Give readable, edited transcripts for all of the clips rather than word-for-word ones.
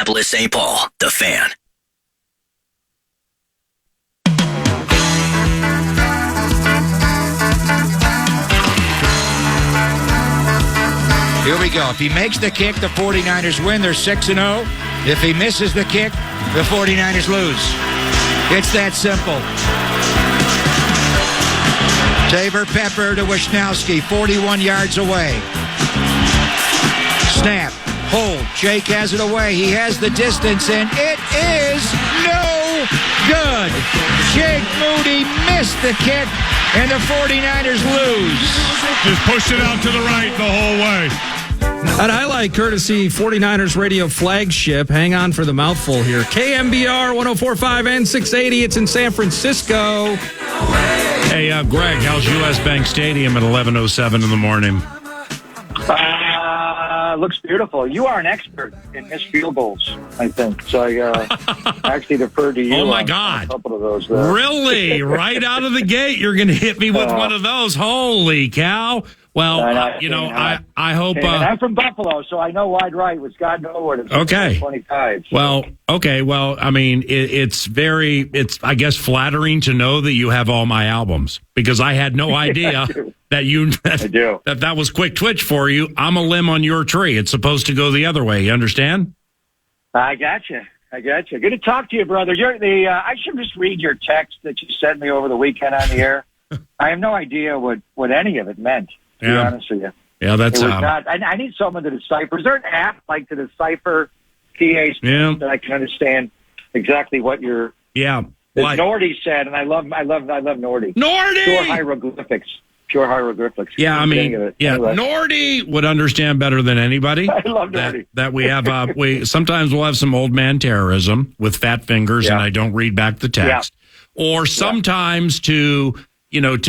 Minneapolis, St. Paul, The Fan. Here we go. If he makes the kick, the 49ers win. They're 6-0. If he misses the kick, the 49ers lose. It's that simple. Tabor Pepper to Wisnowski, 41 yards away. Snap. Hold. Jake has it away. He has the distance, and it is no good. Jake Moody missed the kick, and the 49ers lose. Just pushed it out to the right the whole way. That highlight courtesy 49ers radio flagship. Hang on for the mouthful here. KMBR 104.5 and 680. It's in San Francisco. Hey, Greg, how's U.S. Bank Stadium at 11:07 in the morning? Looks beautiful. You are an expert in missed field goals, I think. So I actually defer to you. Oh, my God. A couple of those. Really? Right out of the gate, you're going to hit me with one of those? Holy cow. Well, I hope... and I'm from Buffalo, so I know wide right was God knows. Okay. 25. So. Well, okay. Well, I mean, it's I guess, flattering to know that you have all my albums, because I had no idea that was quick twitch for you. I'm a limb on your tree. It's supposed to go the other way. You understand? I got you. Good to talk to you, brother. I should just read your text that you sent me over the weekend on the air. I have no idea what any of it meant. To be honest with you. Yeah, that's... It was not, I need someone to decipher. Is there an app like to decipher PA that I can understand exactly what you're... Yeah. As Nordy said, and I love Nordy. Nordy! Pure hieroglyphics. Yeah, I mean, anyway. Nordy would understand better than anybody. I love Nordy. That we have, sometimes we'll have some old man terrorism with fat fingers, and I don't read back the text. Yeah. Or sometimes to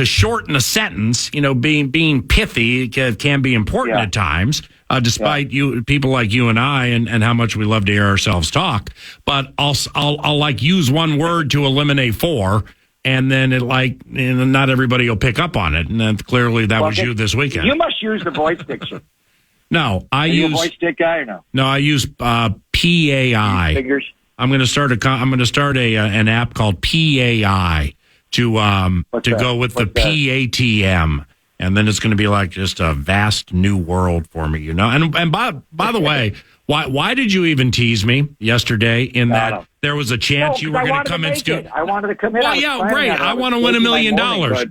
shorten a sentence, being pithy can be important at times, despite people like you and I and how much we love to hear ourselves talk. But I'll like use one word to eliminate four, and then not everybody will pick up on it. And then clearly that was you this weekend. You must use the voice diction. No, Are you a voice stick guy or no? No, I use PAI. Fingers. I'm going to start an app called PAI. To go with the PATM, and then it's going to be like just a vast new world for me, And by the way, why did you even tease me yesterday in that there was a chance you were going to come in studio? I wanted to come in. Well, yeah, great. I want to win $1 million.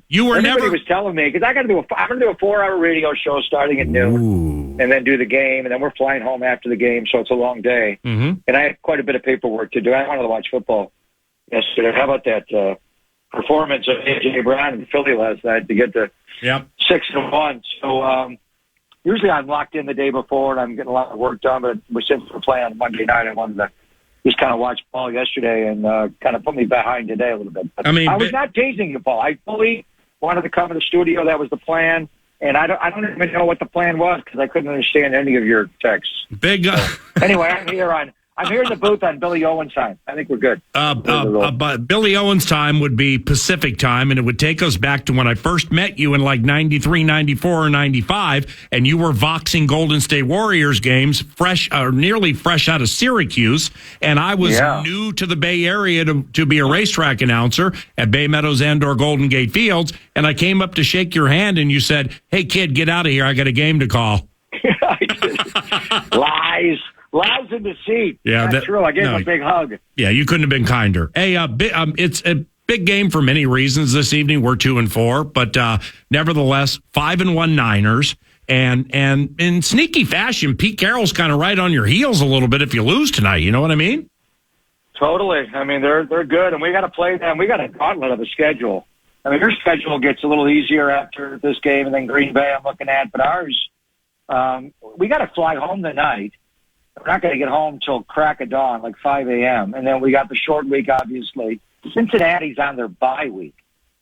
You were everybody never. Was telling me because I'm going to do a 4-hour radio show starting at noon, and then do the game, and then we're flying home after the game, so it's a long day. Mm-hmm. And I had quite a bit of paperwork to do. I wanted to watch football yesterday. How about that? Performance of A.J. Brown in Philly last night to get to 6-1. So usually I'm locked in the day before and I'm getting a lot of work done, but we're sitting for play on Monday night. I wanted to just kind of watch Paul yesterday and kind of put me behind today a little bit. But I was not teasing you, Paul. I fully wanted to come to the studio. That was the plan. And I don't even know what the plan was because I couldn't understand any of your texts. Anyway, I'm here in the booth on Billy Owens' time. I think we're good. But Billy Owens' time would be Pacific time, and it would take us back to when I first met you in like 93, 94, or 95, and you were voxing Golden State Warriors games nearly fresh out of Syracuse, and I was new to the Bay Area to be a racetrack announcer at Bay Meadows and/or Golden Gate Fields, and I came up to shake your hand, and you said, "Hey, kid, get out of here. I got a game to call." Lies in the seat. Yeah, that's true. I gave him a big hug. Yeah, you couldn't have been kinder. Hey, it's a big game for many reasons this evening. We're 2-4, but nevertheless, 5-1 Niners. And in sneaky fashion, Pete Carroll's kind of right on your heels a little bit if you lose tonight. You know what I mean? Totally. I mean, they're good, and we got to play them. We got a gauntlet of a schedule. I mean, their schedule gets a little easier after this game, and then Green Bay I'm looking at. But ours, we got to fly home tonight. We're not going to get home till crack of dawn, like 5 a.m. And then we got the short week, obviously. Cincinnati's on their bye week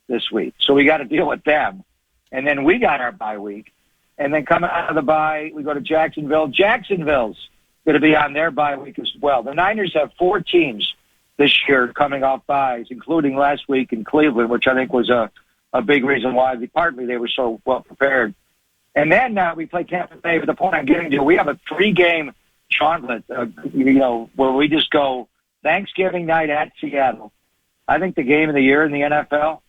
this week, so we got to deal with them. And then we got our bye week. And then coming out of the bye, we go to Jacksonville. Jacksonville's going to be on their bye week as well. The Niners have 4 teams this year coming off byes, including last week in Cleveland, which I think was a big reason why partly they were so well prepared. And then we play Tampa Bay. But the point I'm getting to, we have a 3-game Gauntlet, where we just go Thanksgiving night at Seattle. I think the game of the year in the NFL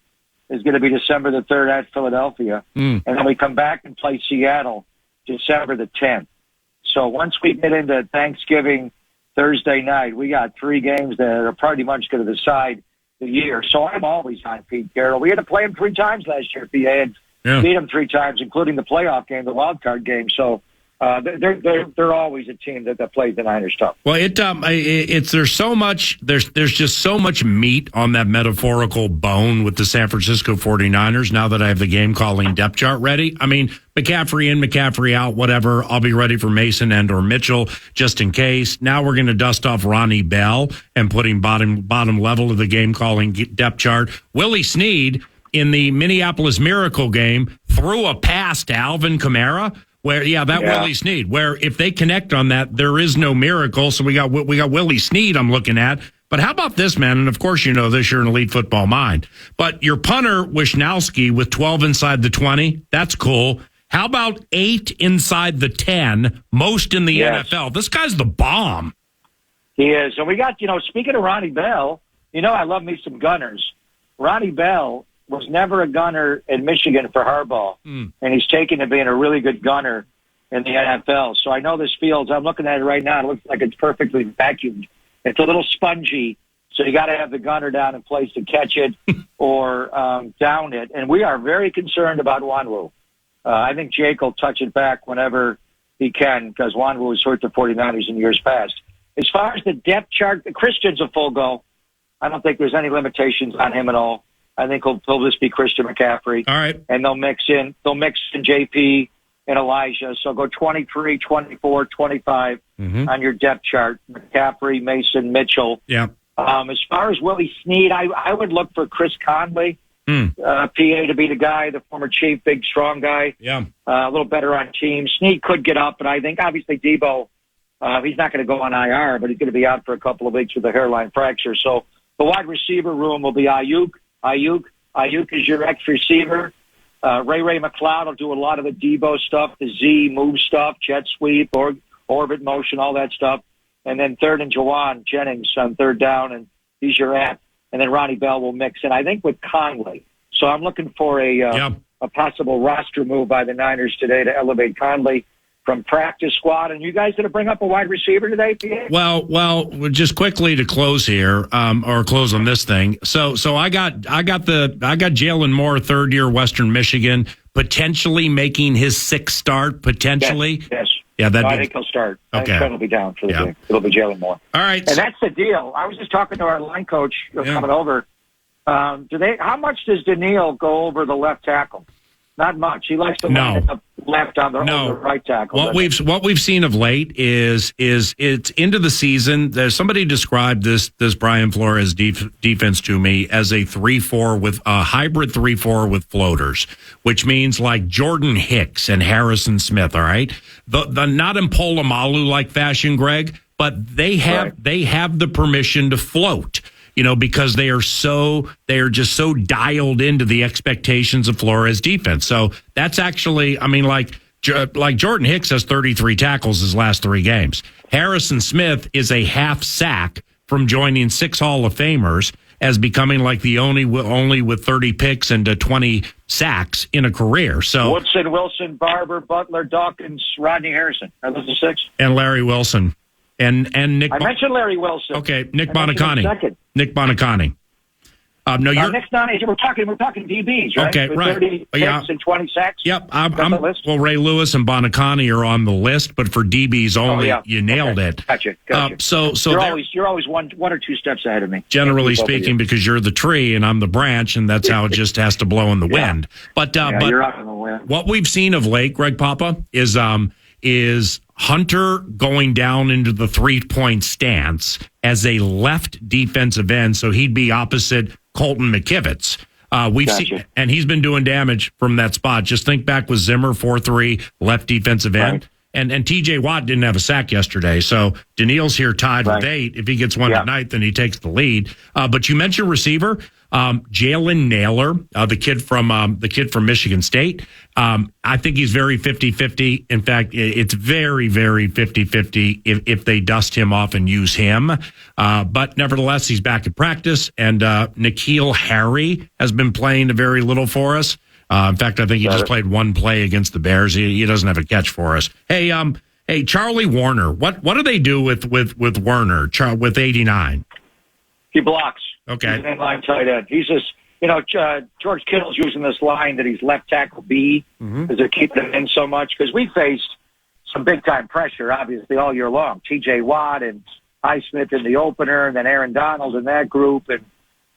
is going to be December the 3rd at Philadelphia. And then we come back and play Seattle December the 10th. So once we get into Thanksgiving Thursday night, we got 3 games that are pretty much going to decide the year. So I'm always on Pete Carroll. We had to play him 3 times last year, PA, and beat him 3 times, including the playoff game, the wild card game. So they're always a team that plays the Niners tough. Well, there's so much there's just so much meat on that metaphorical bone with the San Francisco 49ers now that I have the game calling depth chart ready. I mean, McCaffrey in, McCaffrey out, whatever. I'll be ready for Mason and or Mitchell just in case. Now we're going to dust off Ronnie Bell and putting bottom level of the game calling depth chart. Willie Snead in the Minneapolis Miracle game threw a pass to Alvin Kamara. Willie Snead, where if they connect on that, there is no miracle. So we got Willie Snead I'm looking at. But how about this, man? And of course, you know this, you're an elite football mind. But your punter, Wisnowski, with 12 inside the 20, that's cool. How about 8 inside the 10, most in the NFL? This guy's the bomb. He is. And we got, speaking of Ronnie Bell, I love me some gunners. Ronnie Bell was never a gunner in Michigan for Harbaugh, and he's taken to being a really good gunner in the NFL. So I know this field, I'm looking at it right now, it looks like it's perfectly vacuumed. It's a little spongy, so you got to have the gunner down in place to catch it or down it. And we are very concerned about Wanwu. I think Jake will touch it back whenever he can because Wanwu has hurt the 49ers in years past. As far as the depth chart, Christian's a full go. I don't think there's any limitations on him at all. I think he'll just be Christian McCaffrey. All right. And they'll mix in JP and Elijah. So go 23, 24, 25 on your depth chart. McCaffrey, Mason, Mitchell. Yeah. As far as Willie Snead, I would look for Chris Conley, PA to be the guy, the former chief, big, strong guy. Yeah. A little better on teams. Snead could get up, but I think obviously Debo, he's not going to go on IR, but he's going to be out for a couple of weeks with a hairline fracture. So the wide receiver room will be Ayuk. Ayuk is your X receiver. Ray McLeod will do a lot of the Debo stuff, the Z move stuff, jet sweep, orbit motion, all that stuff. And then third and Jawan Jennings on third down, and he's your app. And then Ronnie Bell will mix in, I think, with Conley. So I'm looking for a possible roster move by the Niners today to elevate Conley from practice squad. And you guys going to bring up a wide receiver today, PA? Well, just quickly to close here, or close on this thing. So I got Jalen Moore, 3rd year Western Michigan, potentially making his 6th start, potentially. Yes. Yeah, I think he'll start. Okay. I think Trent will be down for the game. It'll be Jalen Moore. All right. And that's the deal. I was just talking to our line coach coming over. How much does Daniil go over the left tackle? Not much. He likes to line up left on the right tackle. What we've seen of late is it's into the season. There's somebody described this Brian Flores defense to me as a 3-4 with a hybrid 3-4 with floaters, which means like Jordan Hicks and Harrison Smith. All right, the not in Polamalu like fashion, Greg, but they have the permission to float. Because they are just so dialed into the expectations of Flores defense. So that's actually, like Jordan Hicks has 33 tackles his last 3 games. Harrison Smith is a half sack from joining 6 Hall of Famers as becoming like the only with 30 picks and 20 sacks in a career. So Woodson, Wilson, Barber, Butler, Dawkins, Rodney Harrison. Are those the 6? And Larry Wilson. And Nick. I mentioned Larry Wilson. Okay, Nick Bonacani. Nick Bonacani. No, you're next 9. We're talking DBs, right? Okay, with right. 30 picks and 20 sacks. Yep, well, Ray Lewis and Bonacani are on the list, but for DBs only, you nailed it. Gotcha. So you're always one or two steps ahead of me. Generally speaking, because you're the tree and I'm the branch, and that's how it just has to blow in the wind. But you're out in the wind. What we've seen of late, Greg Papa, is Hunter going down into the 3-point stance as a left defensive end, so he'd be opposite Colton McKivitz. We've seen, and he's been doing damage from that spot. Just think back with Zimmer, 4-3, left defensive end. Right. And T.J. Watt didn't have a sack yesterday, so Daniil's here tied with 8. If he gets one tonight, then he takes the lead. But you mentioned receiver. Jalen Naylor, the kid from Michigan State. I think he's very 50-50. In fact, it's very, very 50-50 if they dust him off and use him. But nevertheless, he's back at practice. And N'Keal Harry has been playing very little for us. In fact, I think he just played one play against the Bears. He doesn't have a catch for us. Hey, Charlie Warner. What do they do with Werner with 89? He blocks. Okay. He's an inline tight end. He's just, George Kittle's using this line that he's left tackle B because they're keeping him in so much. Because we faced some big time pressure, obviously, all year long. T.J. Watt and Highsmith in the opener, and then Aaron Donald in that group, and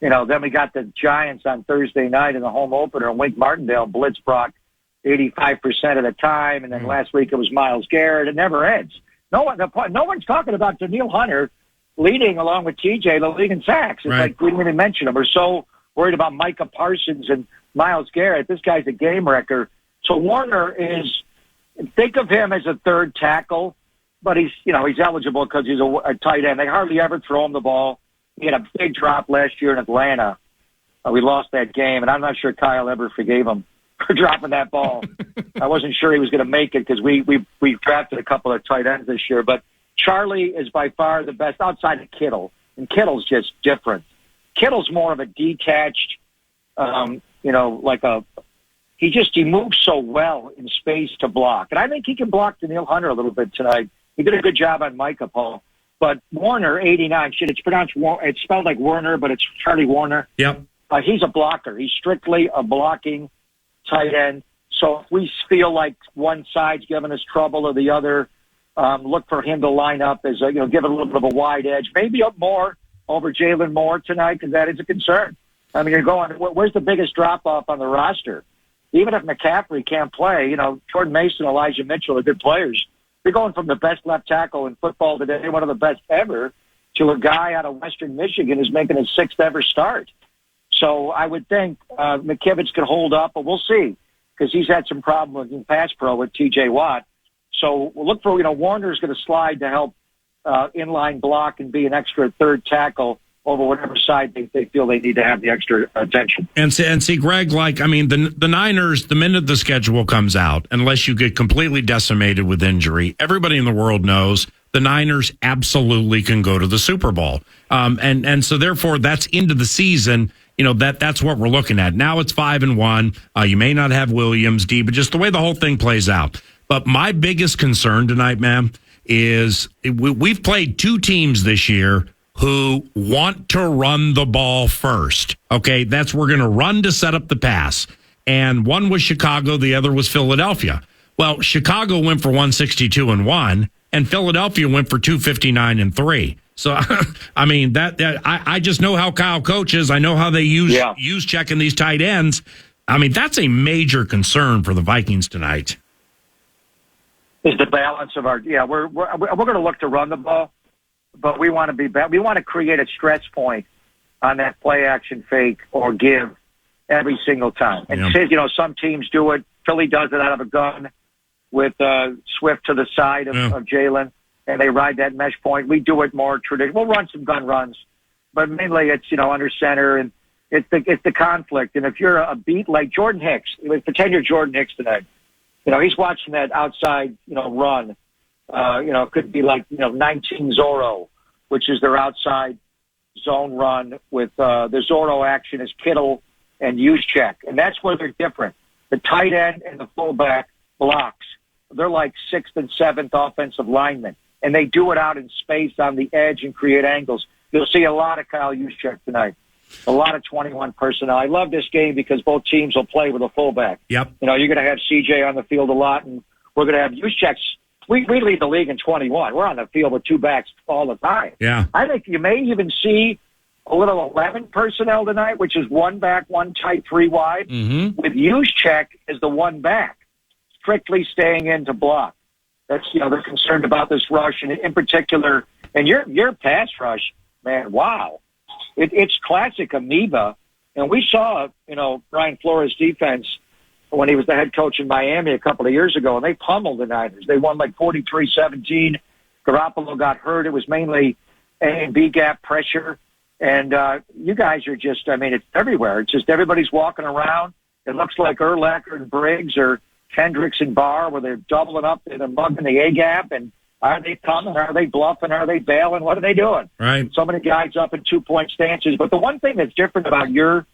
then we got the Giants on Thursday night in the home opener, and Wink Martindale blitz Brock 85% of the time, and then last week it was Myles Garrett. It never ends. No one's talking about Danielle Hunter leading along with TJ, the league in sacks. It's like we didn't even mention him. We're so worried about Micah Parsons and Myles Garrett. This guy's a game wrecker. So Warner think of him as a third tackle, but he's eligible because he's a tight end. They hardly ever throw him the ball. He had a big drop last year in Atlanta. We lost that game, and I'm not sure Kyle ever forgave him for dropping that ball. I wasn't sure he was going to make it because we drafted a couple of tight ends this year, but Charlie is by far the best outside of Kittle, and Kittle's just different. Kittle's more of a detached, he moves so well in space to block. And I think he can block Danielle Hunter a little bit tonight. He did a good job on Micah, Paul. But Warner, 89, it's spelled like Werner, but it's Charlie Warner. Yep. He's a blocker. He's strictly a blocking tight end. So if we feel like one side's giving us trouble or the other, look for him to line up as give it a little bit of a wide edge, maybe up more over Jalen Moore tonight, because that is a concern. I mean, you're going, where's the biggest drop off on the roster? Even if McCaffrey can't play, Jordan Mason, Elijah Mitchell are good players. You're going from the best left tackle in football today, one of the best ever, to a guy out of Western Michigan who's making his sixth ever start. So I would think McKivitz could hold up, but we'll see, because he's had some problems in pass pro with T.J. Watt. So we'll look for, Warner's going to slide to help inline block and be an extra third tackle over whatever side they feel they need to have the extra attention. And see, Greg, the Niners, the minute the schedule comes out, unless you get completely decimated with injury, everybody in the world knows the Niners absolutely can go to the Super Bowl. And so therefore that's into the season. That's what we're looking at. Now it's 5-1. You may not have Williams, D, but just the way the whole thing plays out. But my biggest concern tonight, ma'am, is we've played two teams this year who want to run the ball first. Okay, we're going to run to set up the pass. And one was Chicago, the other was Philadelphia. Well, Chicago went for 162-1, and Philadelphia went for 259-3. So, I mean, I just know how Kyle coaches. I know how they use checking these tight ends. I mean, that's a major concern for the Vikings tonight. Is the balance of our we're going to look to run the ball, but we want to be we want to create a stretch point on that play action fake or give every single time. And some teams do it. Philly does it out of a gun with Swift to the side of Jalen, and they ride that mesh point. We do it more traditional. We'll run some gun runs, but mainly it's under center, and it's the conflict. And if you're a beat like Jordan Hicks, pretend you're Jordan Hicks tonight. He's watching that outside, run. Could be like, 19 Zorro, which is their outside zone run with the Zorro action is Kittle and Juszczyk. And that's where they're different. The tight end and the fullback blocks. They're like 6th and 7th offensive linemen. And they do it out in space on the edge and create angles. You'll see a lot of Kyle Juszczyk tonight. A lot of 21 personnel. I love this game because both teams will play with a fullback. Yep. You're going to have CJ on the field a lot, and we're going to have Juszczyk. We lead the league in 21. We're on the field with two backs all the time. Yeah. I think you may even see a little 11 personnel tonight, which is one back, one tight, three wide, with Juszczyk as the one back, strictly staying in to block. That's, they're concerned about this rush, and in particular, and your pass rush, man, wow. It's classic amoeba, and we saw, Brian Flores' defense when he was the head coach in Miami a couple of years ago, and they pummeled the Niners. They won like 43-17. Garoppolo got hurt. It was mainly A and B gap pressure, And you guys are just, I mean, it's everywhere. It's just everybody's walking around. It looks like Urlacher and Briggs or Kendricks and Barr, where they're doubling up, they're mugging the A-gap, and are they coming? Are they bluffing? Are they bailing? What are they doing? Right. So many guys up in 2-point stances. But the one thing that's different about your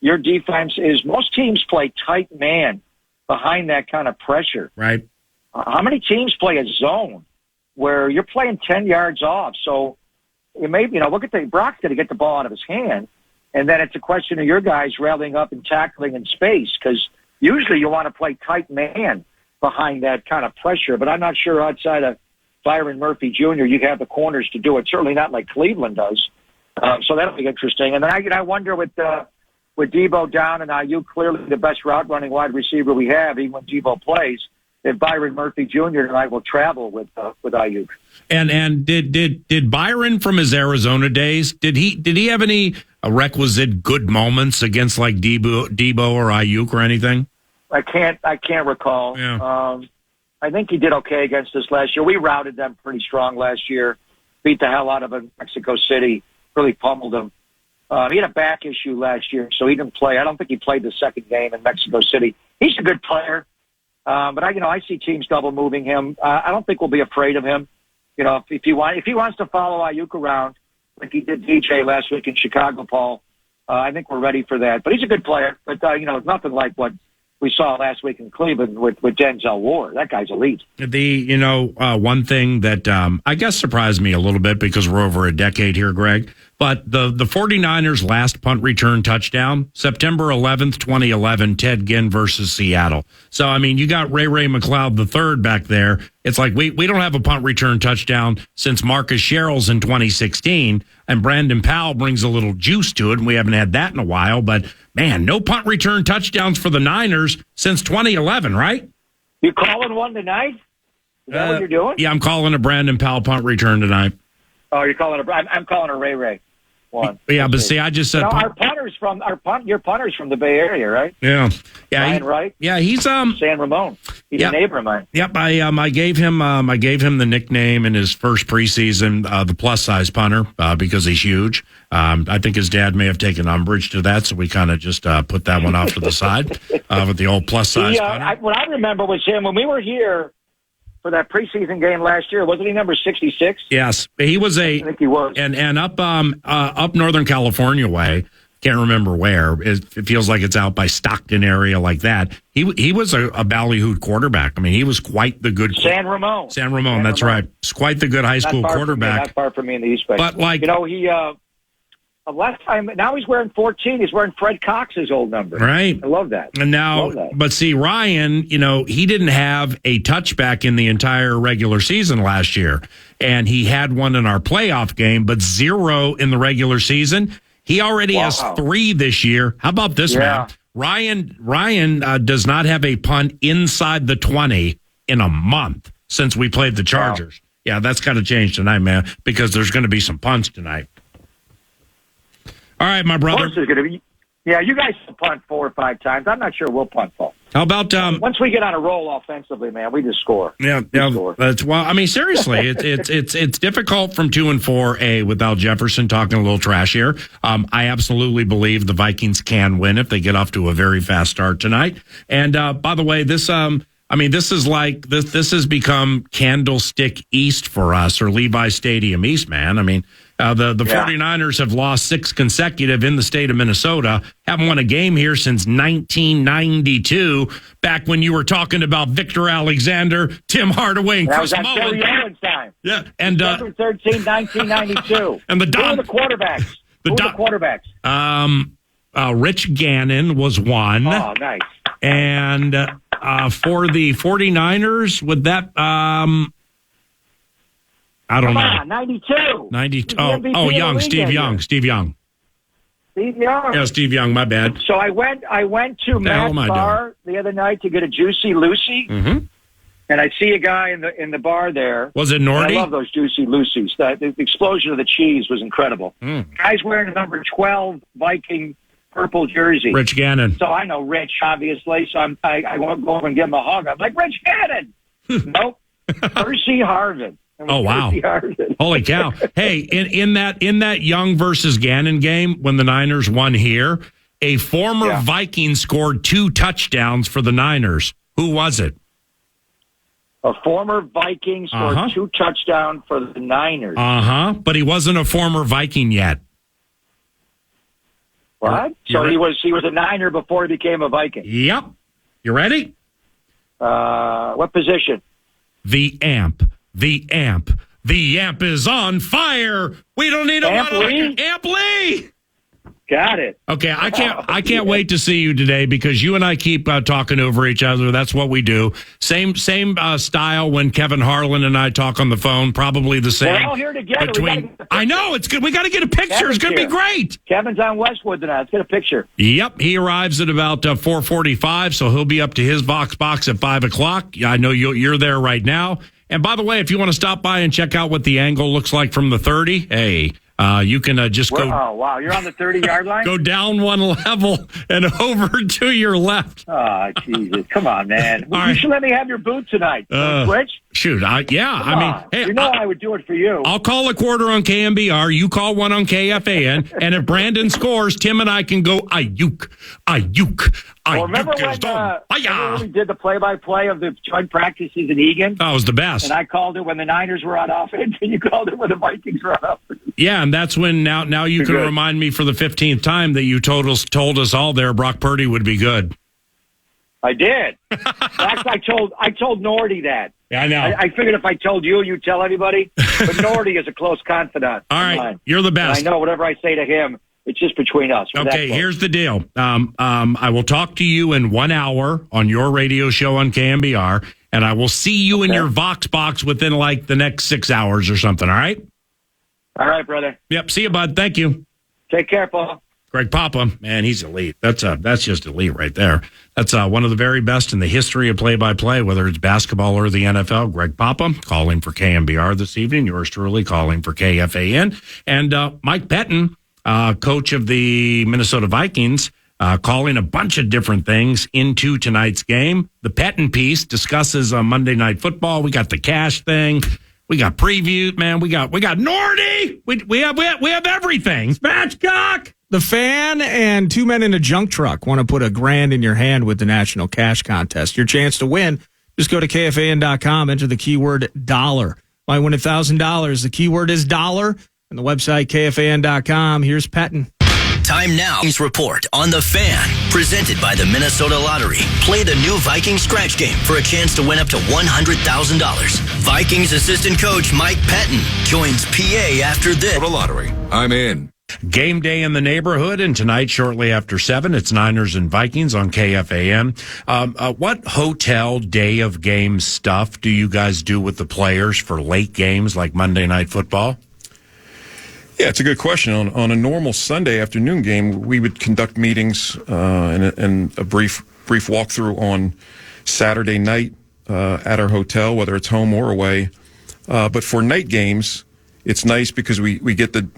defense is most teams play tight man behind that kind of pressure. Right. How many teams play a zone where you're playing 10 yards off? So it may, look at Brock's going to get the ball out of his hand, and then it's a question of your guys rallying up and tackling in space, because usually you want to play tight man behind that kind of pressure. But I'm not sure outside of Byron Murphy Jr., you have the corners to do it. Certainly not like Cleveland does. So that'll be interesting. And then I wonder with Debo down and Ayuk clearly the best route running wide receiver we have, even when Debo plays, if Byron Murphy Jr. tonight will travel with Ayuk. And did Byron from his Arizona days, did he have any requisite good moments against like Debo or Ayuk or anything? I can't recall. Yeah. I think he did okay against us last year. We routed them pretty strong last year, beat the hell out of them in Mexico City, really pummeled them. He had a back issue last year, so he didn't play. I don't think he played the second game in Mexico City. He's a good player, but I see teams double moving him. I don't think we'll be afraid of him. If he wants to follow Ayuk around like he did DJ last week in Chicago, Paul, I think we're ready for that. But he's a good player, but nothing like what we saw last week in Cleveland with Denzel Ward. That guy's elite. One thing that I guess surprised me a little bit because we're over a decade here, Greg, but the 49ers' last punt return touchdown, September 11th, 2011, Ted Ginn versus Seattle. So, I mean, you got Ray McLeod III back there. It's like we don't have a punt return touchdown since Marcus Sherrill's in 2016, and Brandon Powell brings a little juice to it, and we haven't had that in a while. But, man, no punt return touchdowns for the Niners since 2011, right? You calling one tonight? Is that what you're doing? Yeah, I'm calling a Brandon Powell punt return tonight. Oh, you're calling I'm calling a Ray one. Yeah, but see, I just said your punter's from the Bay Area, right? Yeah, Ryan Wright. Yeah, he's San Ramon. He's a neighbor of mine. Yep, I gave him the nickname in his first preseason, the plus size punter, because he's huge. I think his dad may have taken umbrage to that, so we kind of just put that one off to the side with the old plus size punter. What I remember was him when we were here for that preseason game last year. Wasn't he number 66? Yes, he was I think he was. And up Northern California way, can't remember where. It feels like it's out by Stockton area like that. He was a ballyhooed quarterback. I mean, he was quite the good San Ramon. That's right. It's quite the good high school quarterback. Not far from me in the East Bay. But he last time, now he's wearing 14. He's wearing Fred Cox's old number. Right. I love that. And now, but see, Ryan, he didn't have a touchback in the entire regular season last year. And he had one in our playoff game, but 0 in the regular season. He already has 3 this year. How about this, man? Ryan does not have a punt inside the 20 in a month since we played the Chargers. Wow. Yeah, that's got to change tonight, man, because there's going to be some punts tonight. All right, my brother. You guys will punt 4 or 5 times. I'm not sure we'll punt 4. How about once we get on a roll offensively, man, we just score. Yeah. I mean, seriously, it's difficult from 2 and 4 without Jefferson talking a little trash here. I absolutely believe the Vikings can win if they get off to a very fast start tonight. And by the way, this has become Candlestick East for us, or Levi Stadium East, man. I mean, the 49ers have lost 6 consecutive in the state of Minnesota. Haven't won a game here since 1992, back when you were talking about Victor Alexander, Tim Hardaway, and Chris Mullin. That was Terry Owens time. Yeah, and December 13, 1992. And Who were the quarterbacks? Rich Gannon was one. Oh, nice. And for the 49ers, would that I don't know. 92. 92. Steve Young. Steve Young. Yeah, Steve Young, my bad. So I went to Matt's bar the other night to get a Juicy Lucy. Mm-hmm. And I see a guy in the bar there. Was it Nordy? I love those Juicy Lucy's. The explosion of the cheese was incredible. Guy's wearing a number 12 Viking purple jersey. Rich Gannon. So I know Rich, obviously. So I won't go over and give him a hug. I'm like, Rich Gannon. Nope. Percy Harvin. Oh, wow. Holy cow. Hey, in that Young versus Gannon game when the Niners won here, a former Viking scored 2 touchdowns for the Niners. Who was it? A former Viking scored 2 touchdowns for the Niners. But he wasn't a former Viking yet. What? So he was a Niner before he became a Viking. Yep. You ready? What position? The amp. The amp. The amp is on fire. We don't need a Amp Lee? Amp Lee. Got it. Okay, I can't wait to see you today because you and I keep talking over each other. That's what we do. Same style when Kevin Harlan and I talk on the phone. Probably the same. We're all here together. I know it's good. We got to get a picture. It's going to be great. Kevin's on Westwood tonight. Let's get a picture. Yep, he arrives at about 4:45, so he'll be up to his Vox box at 5:00. I know you're there right now. And by the way, if you want to stop by and check out what the angle looks like from the 30, hey. You can just go. Oh, wow. You're on the 30-yard line? Go down one level and over to your left. Oh, Jesus. Come on, man. You should let me have your boot tonight. Switch? Shoot. Hey, you know I would do it for you. I'll call a quarter on KMBR. You call one on KFAN. And if Brandon scores, Tim and I can go Ayuk. Well, remember when we did the play-by-play of the joint practices in Egan? That was the best. And I called it when the Niners were on offense, and you called it when the Vikings were on offense. Yeah, and that's when now you can remind me for the 15th time that you told us all there Brock Purdy would be good. I did. I told Nordy that. Yeah, I know. I figured if I told you, you'd tell everybody. But Nordy is a close confidant. All right, you're the best. And I know whatever I say to him, it's just between us. Okay, here's the deal. I will talk to you in 1 hour on your radio show on KMBR, and I will see you in your Vox box within like the next 6 hours or something, all right? All right, brother. Yep, see you, bud. Thank you. Take care, Paul. Greg Papa, man, he's elite. That's just elite right there. That's one of the very best in the history of play-by-play, whether it's basketball or the NFL. Greg Papa calling for KMBR this evening. Yours truly calling for KFAN. And Mike Pettin, coach of the Minnesota Vikings, calling a bunch of different things into tonight's game. The Pettin piece discusses Monday Night Football. We got the cash thing. We got preview, man. We got Nordy. We have everything. Spatchcock. The Fan and 2 Men in a Junk Truck want to put $1,000 in your hand with the National Cash Contest. Your chance to win, just go to KFAN.com, enter the keyword dollar. Might win $1,000. The keyword is dollar. And the website, KFAN.com. Here's Pettin. Time now. Report on The Fan, presented by the Minnesota Lottery. Play the new Vikings scratch game for a chance to win up to $100,000. Vikings assistant coach Mike Pettin joins PA after this. For the lottery, I'm in. Game day in the neighborhood, and tonight, shortly after 7, it's Niners and Vikings on KFAN. What hotel day of game stuff do you guys do with the players for late games like Monday Night Football? Yeah, it's a good question. On a normal Sunday afternoon game, we would conduct meetings and a brief walkthrough on Saturday night at our hotel, whether it's home or away. But for night games, it's nice because we get the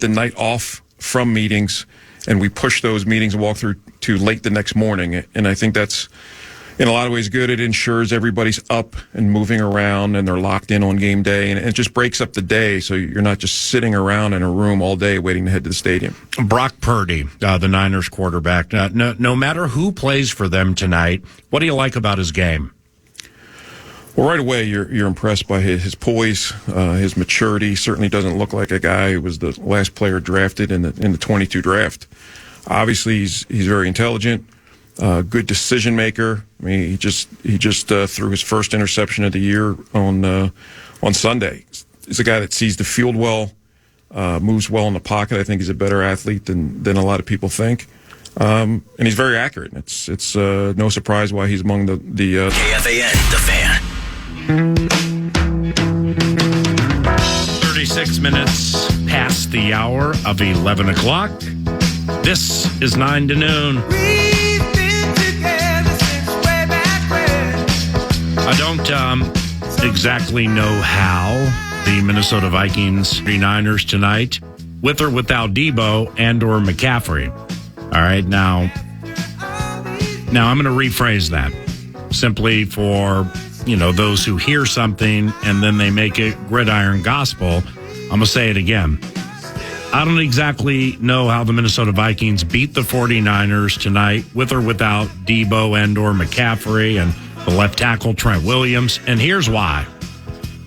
night off from meetings, and we push those meetings and walk through to late the next morning. And I think that's in a lot of ways good. It ensures everybody's up and moving around and they're locked in on game day, and it just breaks up the day so you're not just sitting around in a room all day waiting to head to the stadium. Brock Purdy, the Niners quarterback. No matter who plays for them tonight, what do you like about his game? Well, right away, you're impressed by his poise, his maturity. He certainly doesn't look like a guy who was the last player drafted in the 22 draft. Obviously, he's very intelligent, good decision maker. I mean, he just threw his first interception of the year on Sunday. He's a guy that sees the field well, moves well in the pocket. I think he's a better athlete than a lot of people think. And he's very accurate. It's no surprise why he's among the KFAN, The Fan. 36 minutes past the hour of 11 o'clock. This is 9 to noon. I don't exactly know how the Minnesota Vikings 49ers tonight, with or without Debo and or McCaffrey. All right, now I'm going to rephrase that simply for those who hear something and then they make it gridiron gospel. I'm going to say it again. I don't exactly know how the Minnesota Vikings beat the 49ers tonight with or without Debo and or McCaffrey and the left tackle Trent Williams. And here's why.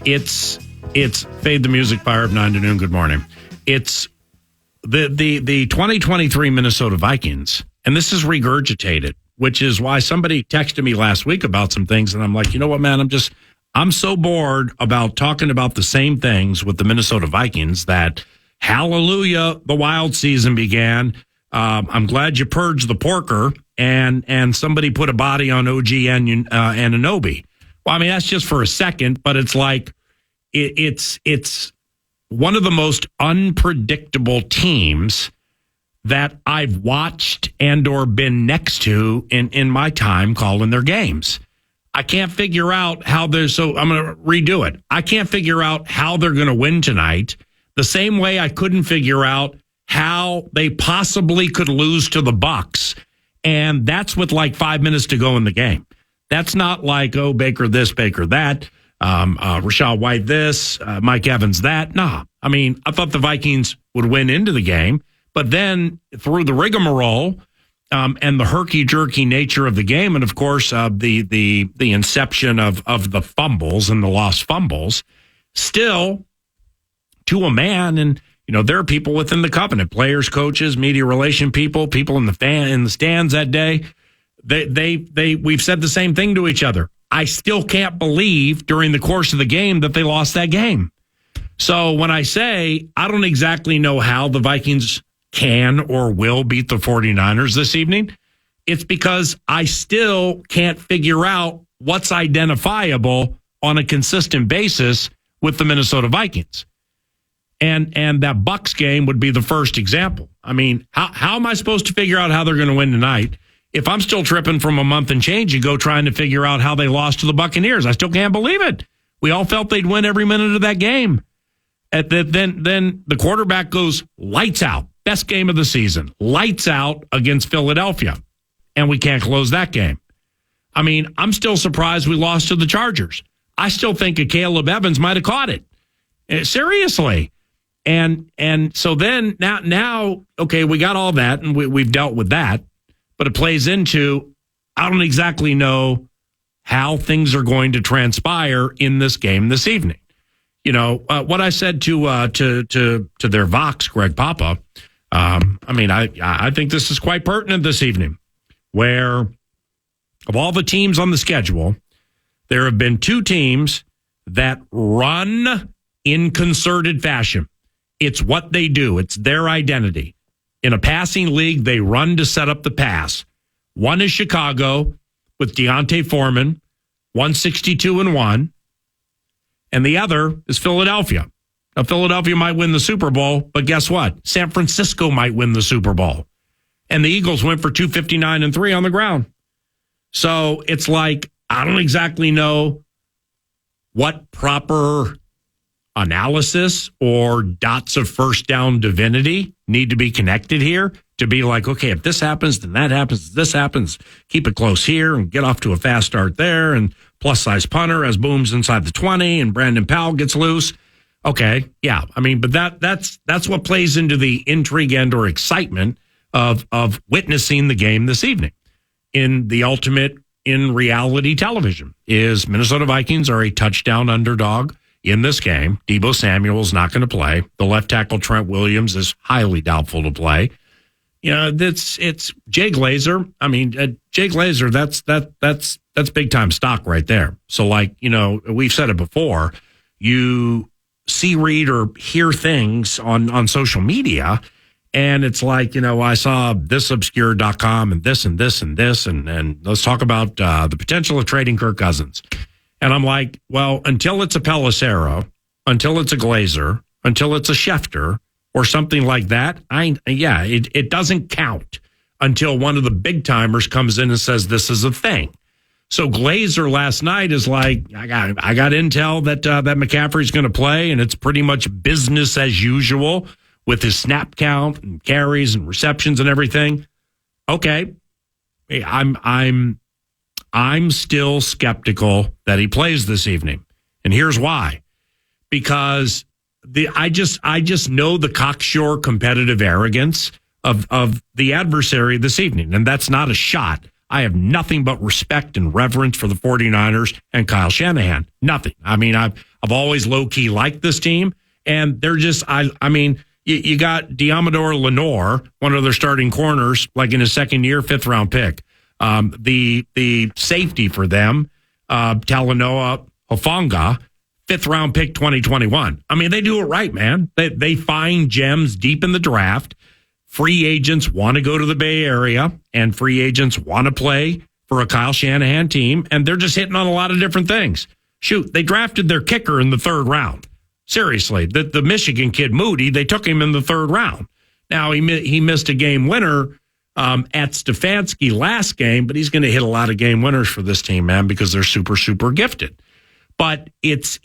It's Fade the Music, Fire Up 9 to noon. Good morning. It's the 2023 Minnesota Vikings, and this is regurgitated, which is why somebody texted me last week about some things, and I'm like, you know what, man, I'm so bored about talking about the same things with the Minnesota Vikings that hallelujah, the wild season began. I'm glad you purged the porker, and somebody put a body on OG and Anunoby. Well, I mean, that's just for a second, but it's like it's one of the most unpredictable teams that I've watched and or been next to in my time calling their games. I can't figure out how so I'm going to redo it. I can't figure out how they're going to win tonight, the same way I couldn't figure out how they possibly could lose to the Bucs. And that's with like 5 minutes to go in the game. That's not like, oh, Baker this, Baker that, Rashad White this, Mike Evans that. Nah, I mean, I thought the Vikings would win into the game, but then through the rigmarole and the herky-jerky nature of the game, and of course the inception of the fumbles and the lost fumbles, still to a man, and there are people within the covenant, players, coaches, media relation people in the stands that day. We've said the same thing to each other. I still can't believe during the course of the game that they lost that game. So when I say I don't exactly know how the Vikings can or will beat the 49ers this evening, it's because I still can't figure out what's identifiable on a consistent basis with the Minnesota Vikings. And that Bucs game would be the first example. I mean, how am I supposed to figure out how they're going to win tonight if I'm still tripping from a month and change ago trying to figure out how they lost to the Buccaneers? I still can't believe it. We all felt they'd win every minute of that game. Then the quarterback goes lights out. Best game of the season. Lights out against Philadelphia. And we can't close that game. I mean, I'm still surprised we lost to the Chargers. I still think a Caleb Evans might have caught it. Seriously. And so then now, okay, we got all that and we've dealt with that, but it plays into, I don't exactly know how things are going to transpire in this game this evening. What I said to their Vox, Greg Papa, I think this is quite pertinent this evening, where of all the teams on the schedule, there have been two teams that run in concerted fashion. It's what they do. It's their identity. In a passing league, they run to set up the pass. One is Chicago with Deontay Foreman, 162-1, and the other is Philadelphia. Now, Philadelphia might win the Super Bowl, but guess what? San Francisco might win the Super Bowl. And the Eagles went for 259-3 on the ground. So it's like, I don't exactly know what proper analysis or dots of first down divinity need to be connected here to be like, okay, if this happens, then that happens, this happens, keep it close here and get off to a fast start there, and plus size punter as booms inside the 20 and Brandon Powell gets loose. Okay, yeah, I mean, but that's what plays into the intrigue and or excitement of witnessing the game this evening. In the ultimate in reality television is Minnesota Vikings are a touchdown underdog in this game. Debo Samuel's not going to play. The left tackle Trent Williams is highly doubtful to play. It's Jay Glazer. I mean, Jay Glazer, that's big time stock right there. So we've said it before, you see, read, or hear things on social media, and it's like, I saw thisobscure.com and this and this and this, and let's talk about the potential of trading Kirk Cousins. And I'm like, well, until it's a Pelissero, until it's a Glazer, until it's a Schefter or something like that, it doesn't count until one of the big timers comes in and says this is a thing. So Glazer last night is like, I got intel that McCaffrey's going to play, and it's pretty much business as usual with his snap count and carries and receptions and everything. Okay, I'm I'm still skeptical that he plays this evening. And here's why. Because I just know the cocksure competitive arrogance of the adversary this evening. And that's not a shot. I have nothing but respect and reverence for the 49ers and Kyle Shanahan. Nothing. I mean, I've always low-key liked this team. And they're just, I mean, you got Diamador Lenore, one of their starting corners, like in his second year, 5th round pick. The safety for them, Talanoa Hufanga, 5th round pick 2021. I mean, they do it right, man. They find gems deep in the draft. Free agents want to go to the Bay Area, and free agents want to play for a Kyle Shanahan team, and they're just hitting on a lot of different things. Shoot, they drafted their kicker in the 3rd round. Seriously, the Michigan kid, Moody, they took him in the 3rd round. Now, he missed a game winner at Stefanski last game, but he's going to hit a lot of game winners for this team, man, because they're super, super gifted. But it's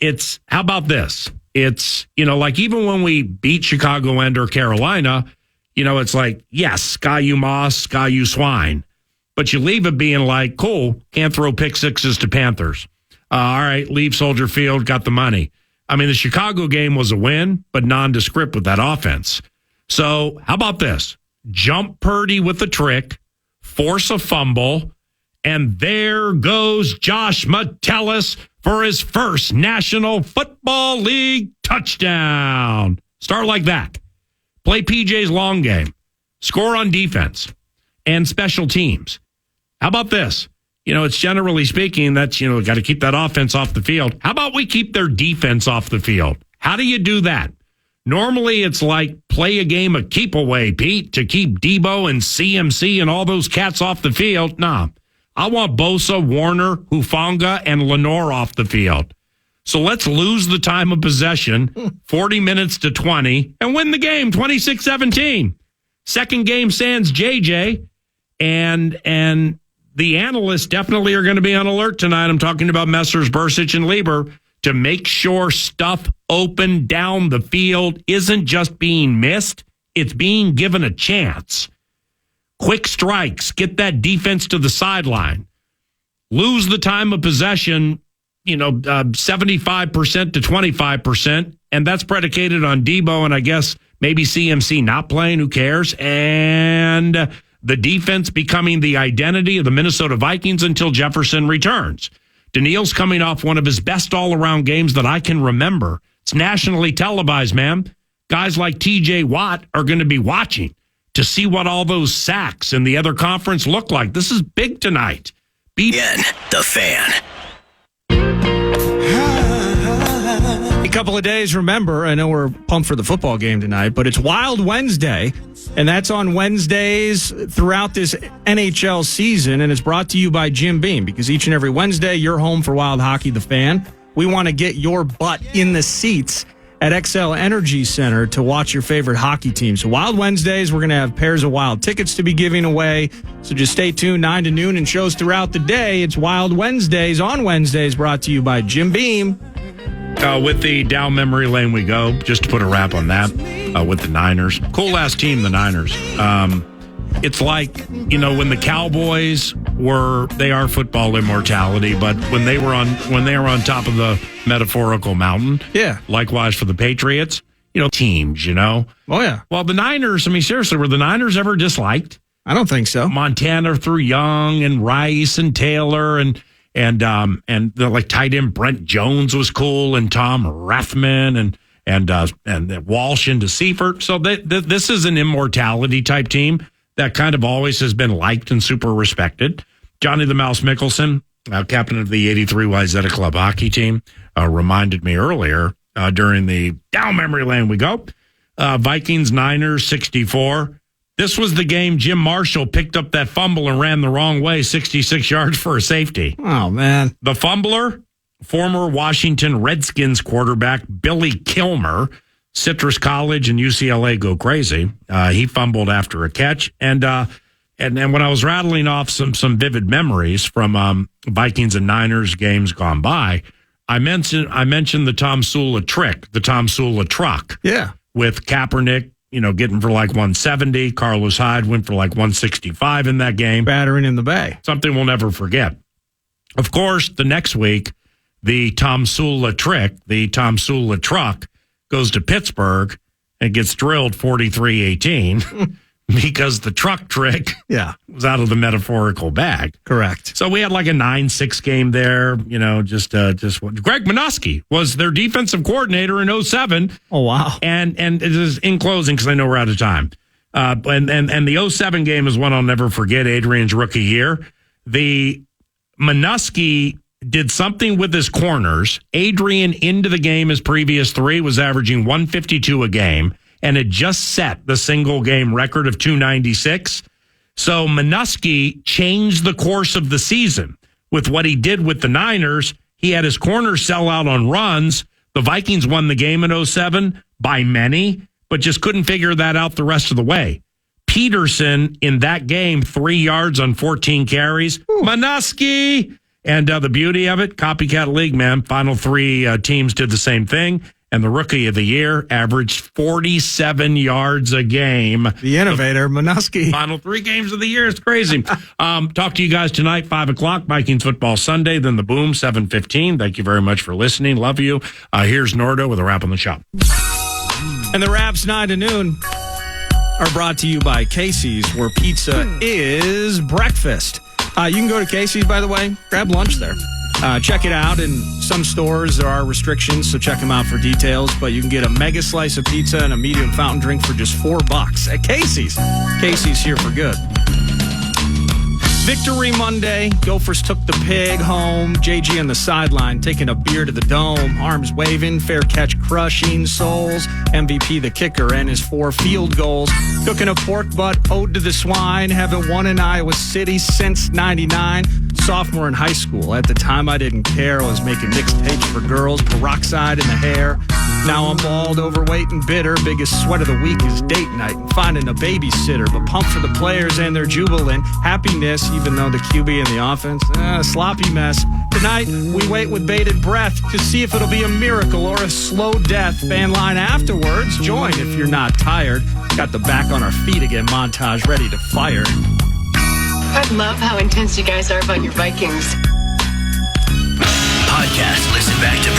how about this? It's, like even when we beat Chicago and/or Carolina, it's like, yes, Sky you Moss, Sky you Swine. But you leave it being like, cool, can't throw pick sixes to Panthers. All right, leave Soldier Field, got the money. I mean, the Chicago game was a win, but nondescript with that offense. So how about this? Jump Purdy with a trick, force a fumble, and there goes Josh Metellus for his first National Football League touchdown. Start like that. Play PJ's long game. Score on defense and special teams. How about this? It's generally speaking, that's, got to keep that offense off the field. How about we keep their defense off the field? How do you do that? Normally, it's like play a game of keep away, Pete, to keep Debo and CMC and all those cats off the field. Nah, I want Bosa, Warner, Hufanga, and Lenore off the field. So let's lose the time of possession, 40 minutes to 20, and win the game, 26-17. Second game sans JJ, and the analysts definitely are going to be on alert tonight. I'm talking about Messrs. Bursich and Lieber to make sure stuff open down the field isn't just being missed. It's being given a chance. Quick strikes, get that defense to the sideline. Lose the time of possession, 75% to 25%, and that's predicated on Debo and I guess maybe CMC not playing, who cares? And the defense becoming the identity of the Minnesota Vikings until Jefferson returns. Daniil's coming off one of his best all-around games that I can remember. It's nationally televised, man. Guys like TJ Watt are going to be watching to see what all those sacks in the other conference look like. This is big tonight. The Fan. A couple of days, remember, I know we're pumped for the football game tonight, but it's Wild Wednesday, and that's on Wednesdays throughout this NHL season, and it's brought to you by Jim Beam, because each and every Wednesday, you're home for Wild Hockey, the Fan. We want to get your butt in the seats at XL Energy Center to watch your favorite hockey team. So Wild Wednesdays, we're going to have pairs of Wild tickets to be giving away, so just stay tuned 9 to noon and shows throughout the day. It's Wild Wednesdays on Wednesdays, brought to you by Jim Beam. With the down memory lane we go, just to put a wrap on that, with the Niners. Cool-ass team, the Niners. It's like, when the Cowboys they are football immortality, but when they were on top of the metaphorical mountain, yeah. Likewise for the Patriots, teams, Oh, yeah. Well, the Niners, seriously, were the Niners ever disliked? I don't think so. Montana threw Young and Rice and Taylor and the like tight end Brent Jones was cool, and Tom Rathman and Walsh into Seifert. So this is an immortality type team that kind of always has been liked and super respected. Johnny the Mouse Mickelson, captain of the 83 Wayzata Club hockey team, reminded me earlier during the down memory lane we go. Vikings Niners 64. This was the game Jim Marshall picked up that fumble and ran the wrong way, 66 yards for a safety. Oh, man. The fumbler, former Washington Redskins quarterback Billy Kilmer. Citrus College and UCLA go crazy. He fumbled after a catch. And when I was rattling off some vivid memories from Vikings and Niners games gone by, I mentioned the Tom Sula trick, the Tom Sula truck. Yeah. With Kaepernick, getting for like 170. Carlos Hyde went for like 165 in that game. Battering in the Bay. Something we'll never forget. Of course, the next week, the Tom Sula truck goes to Pittsburgh and gets drilled 43-18 because the truck trick was out of the metaphorical bag. Correct. So we had like a 9-6 game there, just Greg Minuski was their defensive coordinator in 2007. Oh, wow. And it is in closing, because I know we're out of time. And the 2007 game is one I'll never forget, Adrian's rookie year. The Minuski did something with his corners. Adrian, into the game, his previous 3, was averaging 152 a game and had just set the single game record of 296. So Minuski changed the course of the season with what he did with the Niners. He had his corners sell out on runs. The Vikings won the game in 2007 by many, but just couldn't figure that out the rest of the way. Peterson in that game, 3 yards on 14 carries. Minuski! And the beauty of it, copycat league, man. Final 3 teams did the same thing. And the rookie of the year averaged 47 yards a game. The innovator, Minuski. Final 3 games of the year. It's crazy. Talk to you guys tonight, 5 o'clock, Vikings Football Sunday. Then the Boom, 7:15. Thank you very much for listening. Love you. Here's Nordo with a wrap on the shop. And the wraps 9 to noon are brought to you by Casey's, where pizza is breakfast. You can go to Casey's, by the way. Grab lunch there. Check it out. In some stores, there are restrictions, so check them out for details. But you can get a mega slice of pizza and a medium fountain drink for just $4 at Casey's. Casey's here for good. Victory Monday. Gophers took the pig home. JG on the sideline, taking a beer to the dome. Arms waving, fair catch crushing souls. MVP the kicker and his 4 field goals. Cooking a pork butt ode to the swine. Haven't won in Iowa City since 99. Sophomore in high school. At the time, I didn't care. I was making mixtapes for girls. Peroxide in the hair. Now I'm bald, overweight, and bitter. Biggest sweat of the week is date night and finding a babysitter. But pumped for the players and their jubilant happiness, even though the QB and the offense, sloppy mess. Tonight, we wait with bated breath to see if it'll be a miracle or a slow death. Fan line afterwards. Join if you're not tired. Got the back on our feet again montage ready to fire. I love how intense you guys are about your Vikings. Podcast. Listen back to